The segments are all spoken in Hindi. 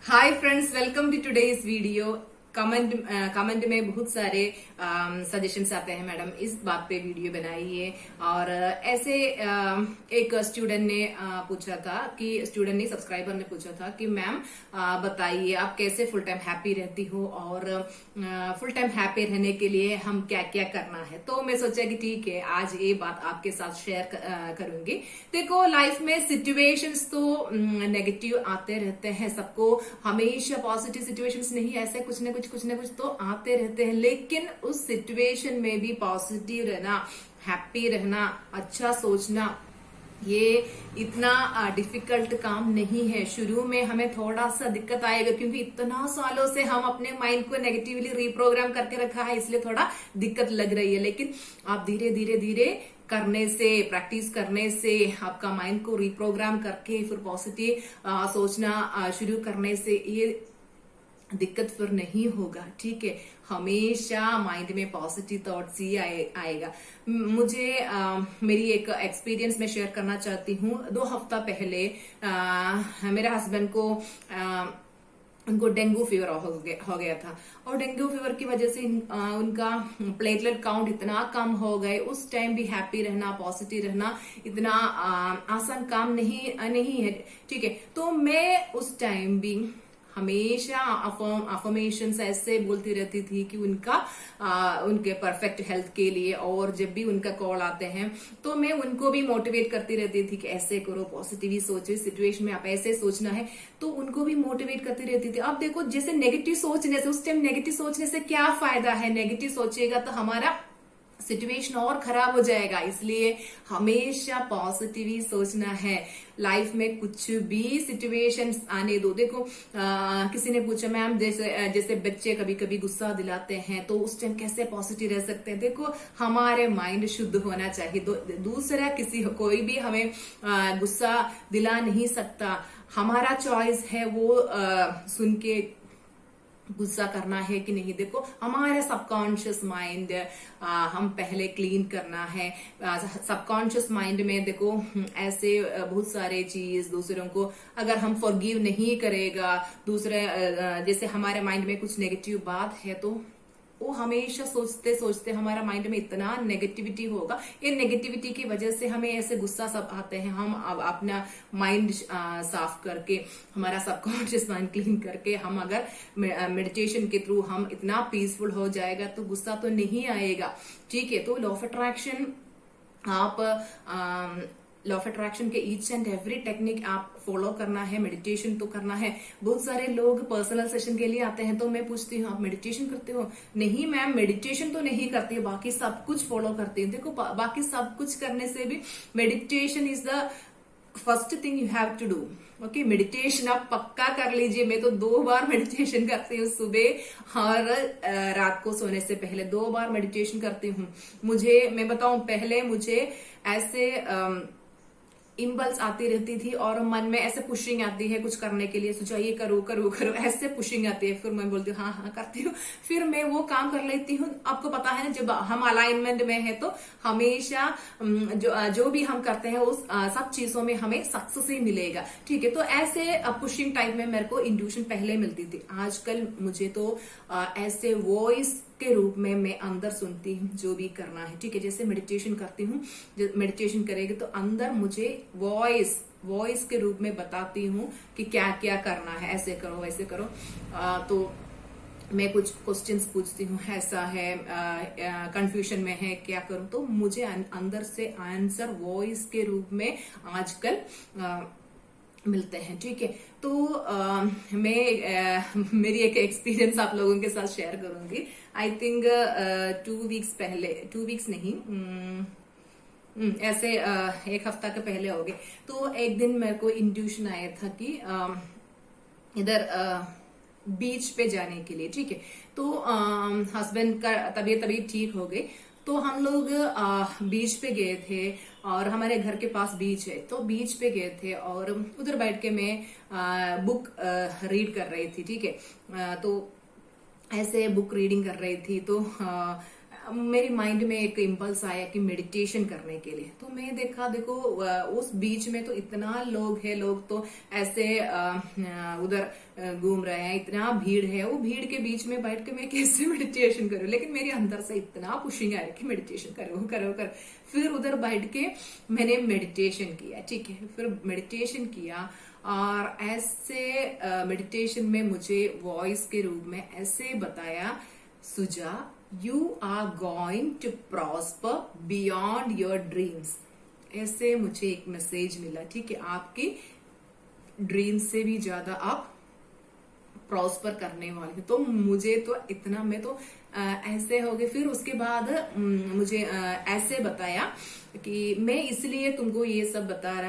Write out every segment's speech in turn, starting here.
Hi friends, welcome to today's video. Comment में बहुत सारे सजेशंस आते हैं, मैडम इस बात पे वीडियो बनाइए। और ऐसे एक स्टूडेंट ने पूछा था कि सब्सक्राइबर ने पूछा था कि मैम बताइए आप कैसे फुल टाइम हैप्पी रहती हो, और फुल टाइम हैप्पी रहने के लिए हम क्या क्या करना है। तो मैं सोचा कि ठीक है, आज ये बात आपके साथ शेयर करूंगी। देखो, लाइफ में सिचुएशंस तो नेगेटिव आते रहते हैं, सबको हमेशा पॉजिटिव सिचुएशंस नहीं, ऐसे कुछ ना कुछ तो आते रहते हैं। लेकिन उस सिचुएशन में भी पॉजिटिव रहना, हैप्पी रहना, अच्छा सोचना, ये इतना डिफिकल्ट काम नहीं है। शुरू में हमें थोड़ा सा दिक्कत आएगा, क्योंकि इतना सालों से हम अपने माइंड को नेगेटिवली रिप्रोग्राम करके रखा है, इसलिए थोड़ा दिक्कत लग रही है। लेकिन आप धीरे धीरे धीरे करने से, प्रैक्टिस करने से, आपका माइंड को रिप्रोग्राम करके फिर पॉजिटिव सोचना शुरू करने से ये दिक्कत फिर नहीं होगा। ठीक है, हमेशा माइंड में पॉजिटिव थॉट्स ही आएगा। मुझे मेरी एक एक्सपीरियंस में शेयर करना चाहती हूँ। 2 हफ्ता पहले मेरे हस्बैंड को उनको डेंगू फीवर हो गया था, और डेंगू फीवर की वजह से उनका प्लेटलेट काउंट इतना कम हो गए। उस टाइम भी हैप्पी रहना, पॉजिटिव रहना इतना आसान काम नहीं है। ठीक है, तो मैं उस टाइम भी हमेशा अफर्मेशंस ऐसे बोलती रहती थी कि उनके परफेक्ट हेल्थ के लिए। और जब भी उनका कॉल आते हैं तो मैं उनको भी मोटिवेट करती रहती थी कि ऐसे करो, पॉजिटिव सोचो, इस सिचुएशन में आप ऐसे सोचना है। तो उनको भी मोटिवेट करती रहती थी। अब देखो, जैसे नेगेटिव सोचने से, उस टाइम नेगेटिव सोचने से क्या फायदा है? नेगेटिव सोचेगा तो हमारा सिचुएशन और खराब हो जाएगा। इसलिए हमेशा पॉजिटिव ही सोचना है। लाइफ में कुछ भी सिचुएशंस आने दो। देखो, किसी ने पूछा मैम, जैसे बच्चे कभी कभी गुस्सा दिलाते हैं, तो उस टाइम कैसे पॉजिटिव रह सकते हैं? देखो, हमारे माइंड शुद्ध होना चाहिए। दूसरा कोई भी हमें गुस्सा दिला नहीं सकता। हमारा चॉइस है वो सुन के गुस्सा करना है कि नहीं। देखो, हमारा सबकॉन्शियस माइंड हम पहले क्लीन करना है। सबकॉन्शियस माइंड में देखो ऐसे बहुत सारे चीज, दूसरों को अगर हम फॉरगिव नहीं करेगा, दूसरे जैसे हमारे माइंड में कुछ नेगेटिव बात है, तो वो हमेशा सोचते सोचते हमारा माइंड में इतना नेगेटिविटी होगा। ये नेगेटिविटी की वजह से हमें ऐसे गुस्सा सब आते हैं। हम अब अपना माइंड साफ करके, हमारा सबकॉन्शियस माइंड क्लीन करके, हम अगर मेडिटेशन के थ्रू हम इतना पीसफुल हो जाएगा तो गुस्सा तो नहीं आएगा। ठीक है, तो law of attraction law of attraction के ईच एंड एवरी टेक्निक आप फॉलो करना है। मेडिटेशन तो करना है। बहुत सारे लोग पर्सनल सेशन के लिए आते हैं, तो मैं पूछती हूँ आप मेडिटेशन करते हो? नहीं मैम, मेडिटेशन तो नहीं करती, बाकी सब कुछ फॉलो करती हूँ। देखो, बाकी सब कुछ करने से भी meditation is the first thing you have to do. Okay, meditation आप पक्का कर लीजिए। मैं तो 2 बार मेडिटेशन करती हूँ, सुबह और रात को सोने से पहले 2 बार मेडिटेशन करती हूँ। मैं बताऊं, पहले मुझे ऐसे इम्पल्स आती रहती थी, और मन में ऐसे पुशिंग आती है कुछ करने के लिए, सोचा ये करो करो करो, ऐसे पुशिंग आती है। फिर मैं बोलती हूँ हाँ हाँ करती हूँ, फिर मैं वो काम कर लेती हूँ। आपको पता है ना, जब हम अलाइनमेंट में है तो हमेशा जो भी हम करते हैं उस सब चीजों में हमें सक्सेस ही मिलेगा। ठीक है, तो ऐसे पुशिंग टाइप में मेरे को इंट्यूशन पहले मिलती थी। आजकल मुझे तो ऐसे वॉइस के रूप में मैं अंदर सुनती हूँ जो भी करना है। ठीक है, जैसे मेडिटेशन करती हूँ, मेडिटेशन करेगी तो अंदर मुझे वॉइस के रूप में बताती हूँ कि क्या क्या करना है, ऐसे करो वैसे करो। तो मैं कुछ क्वेश्चंस पूछती हूँ, ऐसा है, कंफ्यूजन में है, क्या करूं? तो मुझे अंदर से आंसर वॉइस के रूप में आजकल मिलते हैं। ठीक है, तो मैं मेरी एक एक्सपीरियंस आप लोगों के साथ शेयर करूंगी। आई थिंक 2 वीक्स पहले, 2 वीक्स नहीं, ऐसे 1 हफ्ता के पहले हो गए। तो एक दिन मेरे को इंट्यूशन आया था कि इधर बीच पे जाने के लिए। ठीक है, तो हस्बैंड का तबीयत ठीक हो गई, तो हम लोग बीच पे गए थे, और हमारे घर के पास बीच है, तो बीच पे गए थे, और उधर बैठ के मैं बुक रीड कर रही थी। ठीक है, तो ऐसे बुक रीडिंग कर रही थी, तो मेरी माइंड में एक इम्पल्स आया कि मेडिटेशन करने के लिए। तो मैं देखा, देखो उस बीच में तो इतना लोग है, लोग तो ऐसे उधर घूम रहे हैं, इतना भीड़ है। वो भीड़ के बीच में बैठ के मैं कैसे मेडिटेशन करूं, लेकिन मेरे अंदर से इतना पुशिंग आ रहा है कि मेडिटेशन करो करो करो। फिर उधर बैठ के मैंने मेडिटेशन किया, ठीक है। फिर मेडिटेशन किया और ऐसे मेडिटेशन में मुझे वॉइस के रूप में ऐसे बताया, सुजा, you are going to prosper beyond your dreams। ऐसे मुझे एक मैसेज मिला, ठीक है। आपकी ड्रीम से भी ज्यादा आप प्रॉस्पर करने वाले हैं। तो मुझे तो इतना, मैं तो ऐसे हो गए। फिर उसके बाद मुझे ऐसे बताया कि मैं इसलिए तुमको ये सब बता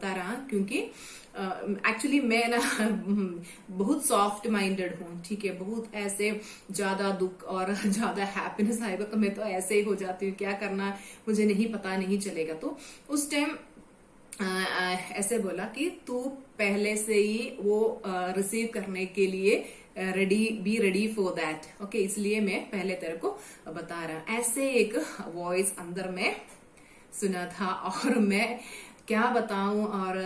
रहा क्योंकि एक्चुअली मैं ना बहुत सॉफ्ट माइंडेड हूँ, ठीक है। बहुत ऐसे ज्यादा दुख और ज्यादा हैप्पीनेस आएगा तो मैं तो ऐसे ही हो जाती हूँ, क्या करना मुझे नहीं पता नहीं चलेगा। तो उस टाइम ऐसे बोला कि तू पहले से ही वो रिसीव करने के लिए be ready for that, okay. इसलिए मैं पहले तेरे को बता रहा हूं। ऐसे एक वॉइस अंदर में सुना था और मैं क्या बताऊं। और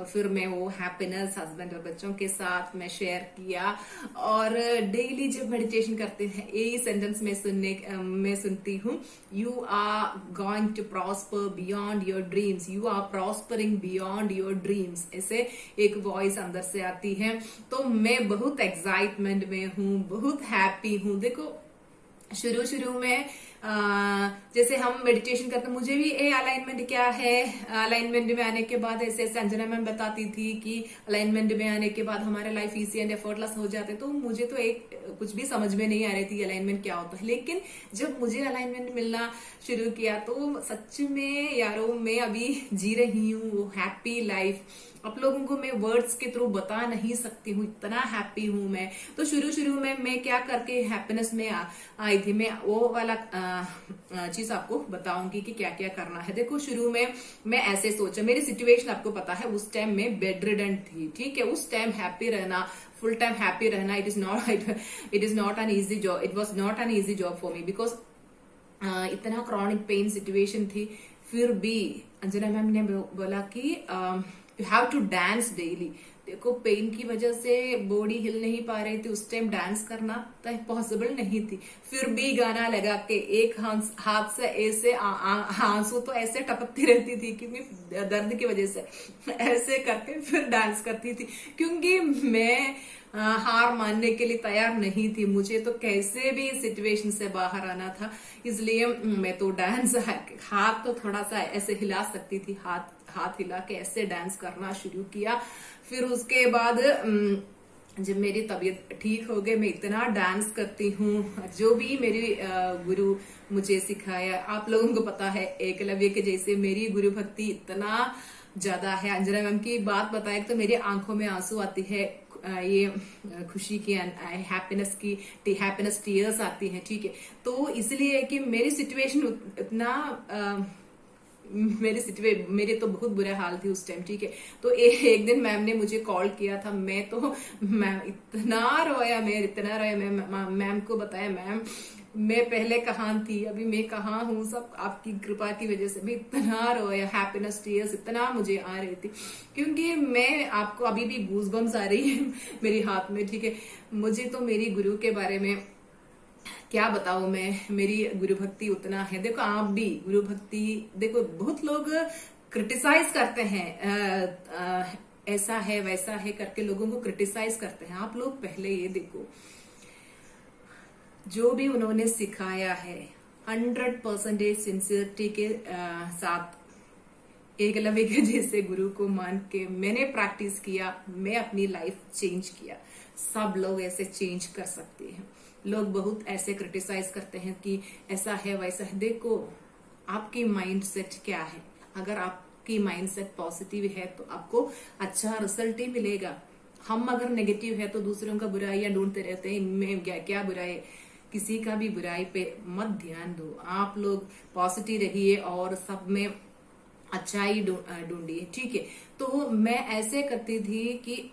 फिर मैं वो हैप्पीनेस हस्बैंड और बच्चों के साथ मैं शेयर किया। और डेली जब मेडिटेशन करते हैं यही सेंटेंस मैं सुनती हूँ, you are going to prosper beyond your dreams, you are prospering beyond your dreams. ऐसे एक वॉइस अंदर से आती है। तो मैं बहुत एक्साइटमेंट में हूँ, बहुत हैप्पी हूँ। देखो शुरू में जैसे हम मेडिटेशन करते, मुझे भी ये अलाइनमेंट क्या है, अलाइनमेंट में आने के बाद ऐसे अंजना मैम बताती थी कि अलाइनमेंट में आने के बाद हमारा लाइफ इजी एंड एफर्टलेस हो जाते। तो मुझे तो एक कुछ भी समझ में नहीं आ रही थी अलाइनमेंट क्या होता है। लेकिन जब मुझे अलाइनमेंट मिलना शुरू किया तो सच में यारो मैं अभी जी रही हूँ वो हैप्पी लाइफ। आप लोगों को मैं वर्ड्स के थ्रू बता नहीं सकती हूँ, इतना हैप्पी हूँ मैं। तो शुरू में मैं क्या करके हैप्पीनेस में आई थी, मैं वो वाला चीज आपको बताऊंगी कि क्या क्या करना है। देखो शुरू में मैं ऐसे सोचा, मेरी सिचुएशन आपको पता है, उस टाइम में बेड रिडन थी, ठीक है। उस टाइम हैप्पी रहना, फुल टाइम हैप्पी रहना, it is not an easy job, it was not an easy job for me, because इतना क्रॉनिक पेन सिचुएशन थी। फिर भी अंजना मैम ने बोला कि you have to dance daily. देखो पेन की वजह से बॉडी हिल नहीं पा रही थी, उस टाइम डांस करना तो पॉसिबल नहीं थी। फिर भी गाना लगा के एक हाथ से ऐसे आंसू तो ऐसे टपकती रहती थी क्योंकि दर्द की वजह से ऐसे करके फिर डांस करती थी, क्योंकि मैं हार मानने के लिए तैयार नहीं थी। मुझे तो कैसे भी इस सिचुएशन से बाहर आना था, इसलिए मैं तो डांस, हाथ तो थोड़ा सा ऐसे हिला सकती थी, हाथ हिला के ऐसे डांस करना शुरू किया। फिर उसके बाद जब मेरी तबीयत ठीक हो गई, मैं इतना डांस करती हूँ। जो भी मेरी गुरु मुझे सिखाया, आप लोगों को पता है एकलव्य के जैसे मेरी गुरु भक्ति इतना ज्यादा है। अंजना मैम की बात बताए तो मेरी आंखों में आंसू आती है, ये खुशी की, हैप्पीनेस टीयर्स आती है, ठीक है। तो इसलिए कि मेरी सिचुएशन इतना मेरे तो बहुत बुरा हाल थी उस टाइम, ठीक है। तो एक दिन मैम ने मुझे कॉल किया था, मैं इतना रोया, मैम को बताया, मैम मैं पहले कहाँ थी, अभी मैं कहाँ हूँ, सब आपकी कृपा की वजह से। मैं इतना रोया, हैप्पीनेस टीयर्स इतना मुझे आ रही थी, क्योंकि मैं आपको अभी भी गूज बम्स आ रही है मेरे हाथ में, ठीक है। मुझे तो मेरी गुरु के बारे में क्या बताऊं मैं, मेरी गुरु भक्ति उतना है। देखो आप भी गुरु भक्ति, देखो बहुत लोग क्रिटिसाइज करते हैं, ऐसा है वैसा है करके लोगों को क्रिटिसाइज करते हैं। आप लोग पहले ये देखो, जो भी उन्होंने सिखाया है 100% सिंसियरिटी के साथ एकलव्य के जैसे गुरु को मान के मैंने प्रैक्टिस किया, मैं अपनी लाइफ चेंज किया। सब लोग ऐसे चेंज कर सकते हैं। लोग बहुत ऐसे क्रिटिसाइज करते हैं कि ऐसा है वैसा है। देखो आपकी माइंडसेट क्या है, अगर आपकी माइंडसेट पॉजिटिव है तो आपको अच्छा रिजल्ट ही मिलेगा। हम अगर नेगेटिव है तो दूसरों का बुराइयां ढूंढते रहते हैं, इनमें क्या बुराई है, किसी का भी बुराई पे मत ध्यान दो। आप लोग पॉजिटिव रहिए और सब में अच्छाई ढूंढिए, ठीक है। तो मैं ऐसे करती थी कि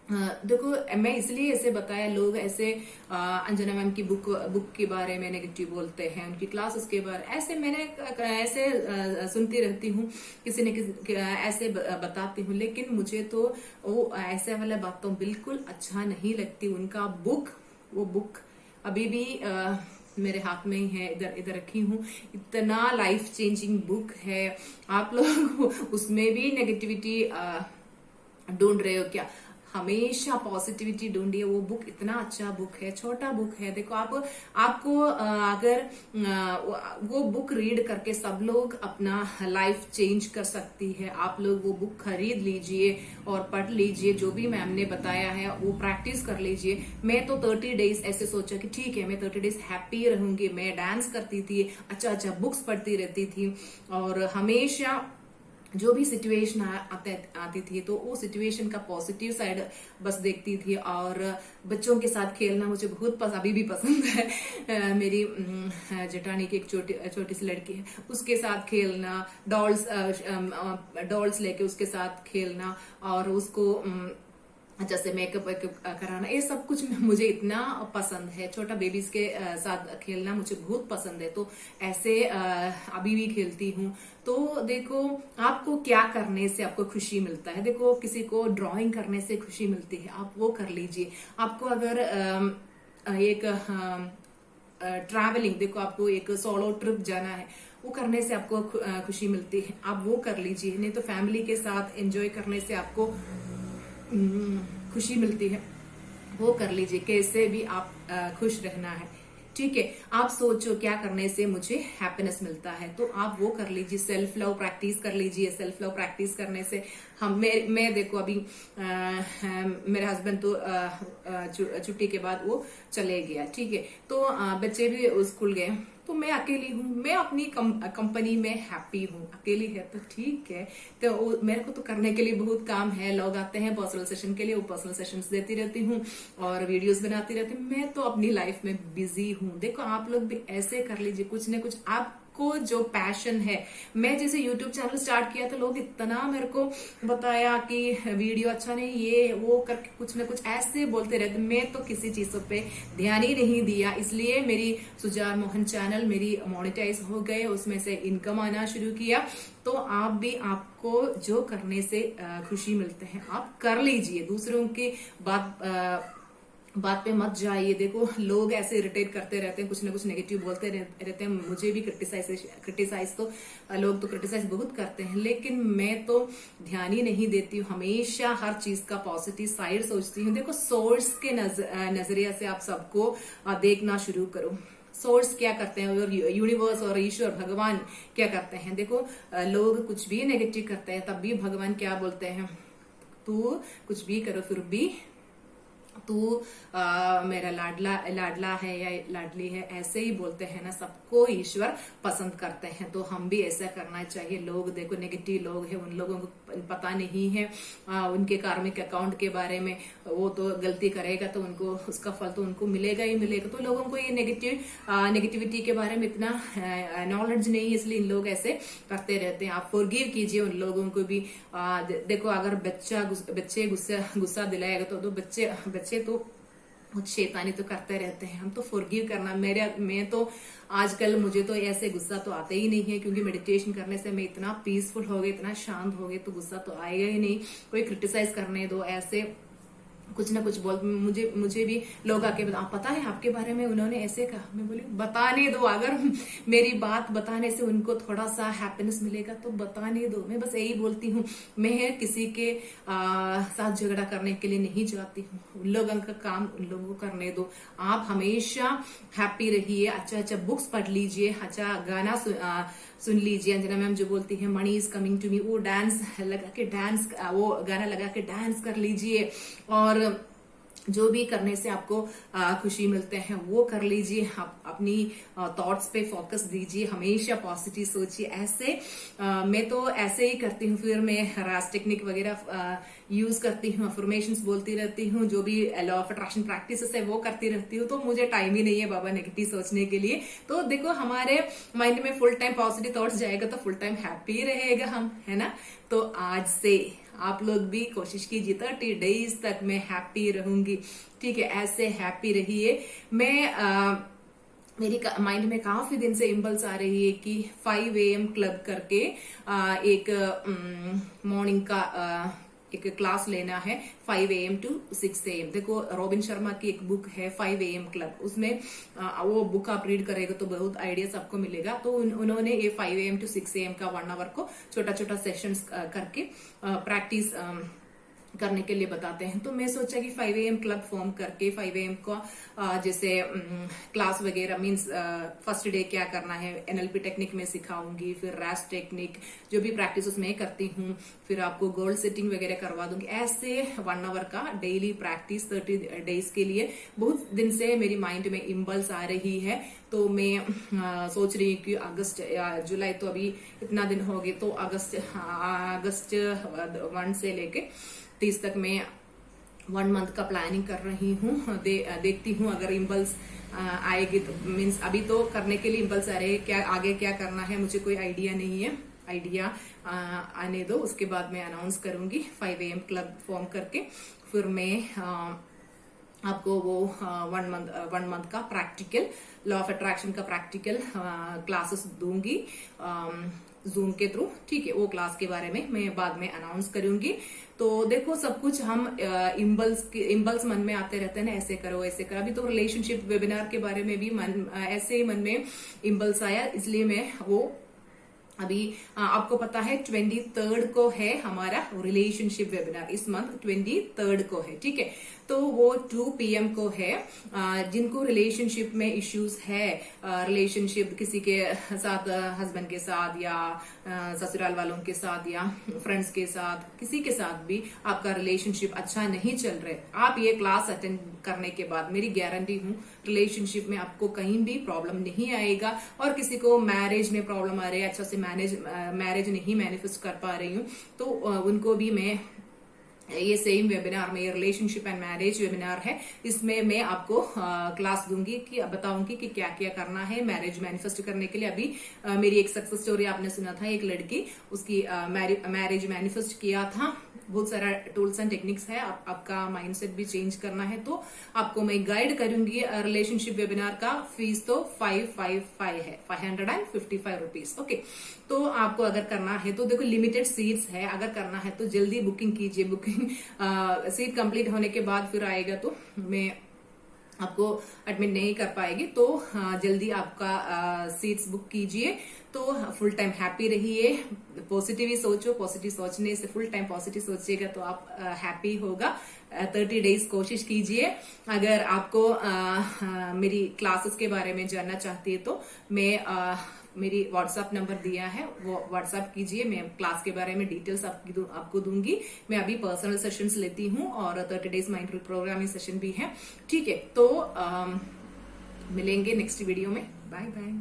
देखो मैं इसलिए ऐसे बताया, लोग ऐसे अंजना मैम की बुक के बारे में नेगेटिव बोलते हैं, उनकी क्लासेस के बारे ऐसे मैंने ऐसे सुनती रहती हूँ, किसी ने किसी ऐसे बताती हूँ, लेकिन मुझे तो वो ऐसे वाला बात तो बिल्कुल अच्छा नहीं लगती। उनका वो बुक अभी भी मेरे हाथ में ही है, इधर इधर रखी हूँ। इतना लाइफ चेंजिंग बुक है। आप लोग उसमें भी नेगेटिविटी ढूंढ रहे हो क्या? हमेशा पॉजिटिविटी ढूंढिए। वो बुक इतना अच्छा बुक है, छोटा बुक है। देखो आपको अगर वो बुक रीड करके सब लोग अपना लाइफ चेंज कर सकती है। आप लोग वो बुक खरीद लीजिए और पढ़ लीजिए, जो भी मैम ने बताया है वो प्रैक्टिस कर लीजिए। मैं तो 30 डेज ऐसे सोचा कि ठीक है मैं 30 डेज हैप्पी रहूंगी। मैं डांस करती थी, अच्छा अच्छा बुक्स पढ़ती रहती थी, और हमेशा जो भी सिचुएशन आती थी तो वो सिचुएशन का पॉजिटिव साइड बस देखती थी। और बच्चों के साथ खेलना मुझे बहुत अभी भी पसंद है। मेरी जेठानी की एक छोटी सी लड़की है, उसके साथ खेलना, डॉल्स लेके उसके साथ खेलना, और उसको जैसे मेकअप कराना, ये सब कुछ मुझे इतना पसंद है। छोटा बेबीज के साथ खेलना मुझे बहुत पसंद है, तो ऐसे अभी भी खेलती हूँ। तो देखो आपको क्या करने से आपको खुशी मिलता है। देखो किसी को ड्राइंग करने से खुशी मिलती है, आप वो कर लीजिए। आपको अगर एक ट्रैवलिंग, देखो आपको एक सोलो ट्रिप जाना है, वो करने से आपको खुशी मिलती है, आप वो कर लीजिए। नहीं तो फैमिली के साथ एंजॉय करने से आपको खुशी मिलती है, वो कर लीजिए। कैसे भी आप खुश रहना है, ठीक है। आप सोचो क्या करने से मुझे हैप्पीनेस मिलता है, तो आप वो कर लीजिए। सेल्फ लव प्रैक्टिस कर लीजिए। सेल्फ लव प्रैक्टिस करने से मैं देखो अभी मेरे हस्बैंड तो छुट्टी के बाद वो चले गया, ठीक है। तो बच्चे भी स्कूल गए, तो मैं अकेली हूँ। मैं अपनी कंपनी में हैप्पी हूँ। अकेली है तो ठीक है, तो मेरे को तो करने के लिए बहुत काम है। लोग आते हैं पर्सनल सेशन के लिए, वो पर्सनल सेशंस देती रहती हूँ और वीडियोस बनाती रहती हूँ। मैं तो अपनी लाइफ में बिजी हूँ। देखो आप लोग भी ऐसे कर लीजिए, कुछ न कुछ आपको जो पैशन है। मैं जैसे यूट्यूब चैनल स्टार्ट किया तो लोग इतना मेरे को बताया कि वीडियो अच्छा नहीं, ये वो करके कुछ न कुछ ऐसे बोलते रहते। मैं तो किसी चीजों पे ध्यान ही नहीं दिया, इसलिए मेरी सुजार मोहन चैनल मेरी मोनेटाइज हो गए, उसमें से इनकम आना शुरू किया। तो आप भी, आपको जो करने से खुशी मिलते हैं आप कर लीजिए। दूसरों की बात पे मत जाइए। देखो लोग ऐसे इरिटेट करते रहते हैं, कुछ ना कुछ नेगेटिव बोलते रहते हैं। मुझे भी क्रिटिसाइज तो लोग तो क्रिटिसाइज बहुत करते हैं, लेकिन मैं तो ध्यान ही नहीं देती हूँ। हमेशा हर चीज का पॉजिटिव साइड सोचती हूँ। देखो सोर्स के नजरिया से आप सबको देखना शुरू करो। सोर्स क्या करते हैं और यूनिवर्स और ईश्वर भगवान क्या करते हैं। देखो लोग कुछ भी नेगेटिव करते हैं, तब भी भगवान क्या बोलते हैं, तू कुछ भी करो फिर भी तू मेरा लाडला है या लाडली है, ऐसे ही बोलते हैं ना। सबको ईश्वर पसंद करते हैं, तो हम भी ऐसा करना चाहिए। लोग देखो नेगेटिव लोग हैं, उन लोगों को पता नहीं है उनके कार्मिक अकाउंट के बारे में। वो तो गलती करेगा तो उनको उसका फल तो उनको मिलेगा ही मिलेगा। तो लोगों को ये नेगेटिविटी के बारे में इतना नॉलेज नहीं है, इसलिए इन लोग ऐसे करते रहते हैं। आप फॉरगिव कीजिए उन लोगों को भी। देखो अगर बच्चे गुस्सा दिलाएगा तो बच्चे तो कुछ शैतानी तो करते रहते हैं। हम तो फॉरगिव करना, मैं तो आजकल मुझे तो ऐसे गुस्सा तो आता ही नहीं है, क्योंकि मेडिटेशन करने से मैं इतना पीसफुल हो गई, इतना शांत हो गई, तो गुस्सा तो आएगा ही नहीं। कोई क्रिटिसाइज करने दो, ऐसे कुछ ना कुछ बोल, मुझे भी लोग आके पता है आपके बारे में उन्होंने ऐसे कहा। मैं बोली बताने दो, अगर मेरी बात बताने से उनको थोड़ा सा हैप्पीनेस मिलेगा तो बताने दो। मैं बस यही बोलती हूँ। मैं किसी के साथ झगड़ा करने के लिए नहीं जाती हूँ। उन लोगों का काम उन लोगों को करने दो। आप हमेशा हैप्पी रहिए। अच्छा बुक्स पढ़ लीजिए, अच्छा गाना सुन लीजिए। अंजना मैम जो बोलती है money is coming to me, वो डांस लगा के वो गाना लगा के डांस कर लीजिए। और जो भी करने से आपको खुशी मिलते हैं वो कर लीजिए। आप अपनी थॉट्स पे फोकस दीजिए, हमेशा पॉजिटिव सोचिए। ऐसे मैं तो ऐसे ही करती हूँ। फिर मैं राज टेक्निक वगैरह यूज करती हूँ, अफर्मेशंस बोलती रहती हूँ, जो भी लॉ ऑफ अट्रैक्शन प्रैक्टिसेस है वो करती रहती हूँ। तो मुझे टाइम ही नहीं है बाबा नेगेटिव सोचने के लिए। तो देखो हमारे माइंड में फुल टाइम पॉजिटिव थॉट्स जाएगा तो फुल टाइम हैप्पी रहेगा हम, है ना। तो आज से आप लोग भी कोशिश कीजिए 30 डेज तक मैं हैप्पी रहूंगी, ठीक है। ऐसे हैप्पी रहिए। मैं मेरी माइंड में काफी दिन से इम्पल्स आ रही है कि 5 AM क्लब करके एक मॉर्निंग का एक क्लास लेना है 5 AM to 6 AM। देखो रॉबिन शर्मा की एक बुक है 5 AM क्लब, उसमें वो बुक आप रीड करेगा तो बहुत आइडियाज आपको मिलेगा। तो उन्होंने ये 5 AM to 6 AM का 1 आवर को छोटा छोटा सेशंस करके प्रैक्टिस करने के लिए बताते हैं। तो मैं सोचा कि 5 AM क्लब फॉर्म करके 5 AM को जैसे क्लास वगैरह मींस फर्स्ट डे क्या करना है NLP टेक्निक में सिखाऊंगी, फिर रैश टेक्निक जो भी प्रैक्टिस उसमें करती हूँ, फिर आपको गोल सेटिंग वगैरह करवा दूंगी। ऐसे 1 आवर का डेली प्रैक्टिस 30 डेज के लिए। बहुत दिन से मेरी माइंड में इम्पल्स आ रही है, तो मैं सोच रही हूँ कि अगस्त या जुलाई, तो अभी इतना दिन हो गए, तो अगस्त 1 से लेके 30 तक मैं 1 मंथ का प्लानिंग कर रही हूँ। देखती हूँ अगर इम्पल्स आएगी तो मीन्स अभी तो करने के लिए इम्पल्स आ रहे हैं, क्या आगे क्या करना है मुझे कोई आइडिया नहीं है। आइडिया आने दो, उसके बाद मैं अनाउंस करूंगी 5 AM क्लब फॉर्म करके। फिर मैं आपको वो 1 मंथ का प्रैक्टिकल लॉ ऑफ अट्रैक्शन का प्रैक्टिकल क्लासेस दूंगी जूम के थ्रू, ठीक है। वो क्लास के बारे में मैं बाद में अनाउंस करूंगी। तो देखो सब कुछ हम इम्पल्स मन में आते रहते हैं ना, ऐसे करो ऐसे करो। अभी तो रिलेशनशिप वेबिनार के बारे में भी ऐसे ही मन में इम्पल्स आया, इसलिए मैं वो अभी आपको पता है 23rd को है हमारा रिलेशनशिप वेबिनार, इस मंथ 23rd को है, ठीक है। तो वो 2 PM को है। जिनको रिलेशनशिप में इश्यूज है, रिलेशनशिप किसी के साथ, हस्बैंड के साथ या ससुराल वालों के साथ या फ्रेंड्स के साथ, किसी के साथ भी आपका रिलेशनशिप अच्छा नहीं चल रहा है, आप ये क्लास अटेंड करने के बाद मेरी गारंटी हूँ रिलेशनशिप में आपको कहीं भी प्रॉब्लम नहीं आएगा। और किसी को मैरिज में प्रॉब्लम आ रही है, अच्छा से मैरिज नहीं मैनिफेस्ट कर पा रही हूँ, तो उनको भी मैं ये सेम वेबिनार में, ये रिलेशनशिप एंड मैरिज वेबिनार है, इसमें मैं आपको क्लास दूंगी कि बताऊंगी कि क्या क्या करना है मैरिज मैनिफेस्ट करने के लिए। अभी मेरी एक सक्सेस स्टोरी आपने सुना था, एक लड़की उसकी मैरिज मैनिफेस्ट किया था। बहुत सारा टूल्स एंड टेक्निक्स है, आपका माइंडसेट भी चेंज करना है तो आपको मैं गाइड करूंगी। रिलेशनशिप वेबिनार का फीस तो 555 है, 555 रुपीज, ओके। तो आपको अगर करना है तो देखो लिमिटेड सीट्स है, अगर करना है तो जल्दी बुकिंग कीजिए। बुकिंग सीट कंप्लीट होने के बाद फिर आएगा तो मैं आपको एडमिट नहीं कर पाएगी, तो जल्दी आपका सीट्स बुक कीजिए। तो फुल टाइम हैप्पी रहिए, पॉजिटिव ही सोचो, पॉजिटिव सोचने से फुल टाइम पॉजिटिव सोचिएगा तो आप हैप्पी होगा। 30 डेज कोशिश कीजिए। अगर आपको मेरी क्लासेस के बारे में जानना चाहती है तो मैं मेरी व्हाट्सएप नंबर दिया है, वो व्हाट्सएप कीजिए। मैं क्लास के बारे में डिटेल्स आपको दूंगी। मैं अभी पर्सनल सेशंस लेती हूँ और 30 डेज माइंडफुल प्रोग्रामिंग सेशन भी है, ठीक है। तो मिलेंगे नेक्स्ट वीडियो में। Bye bye.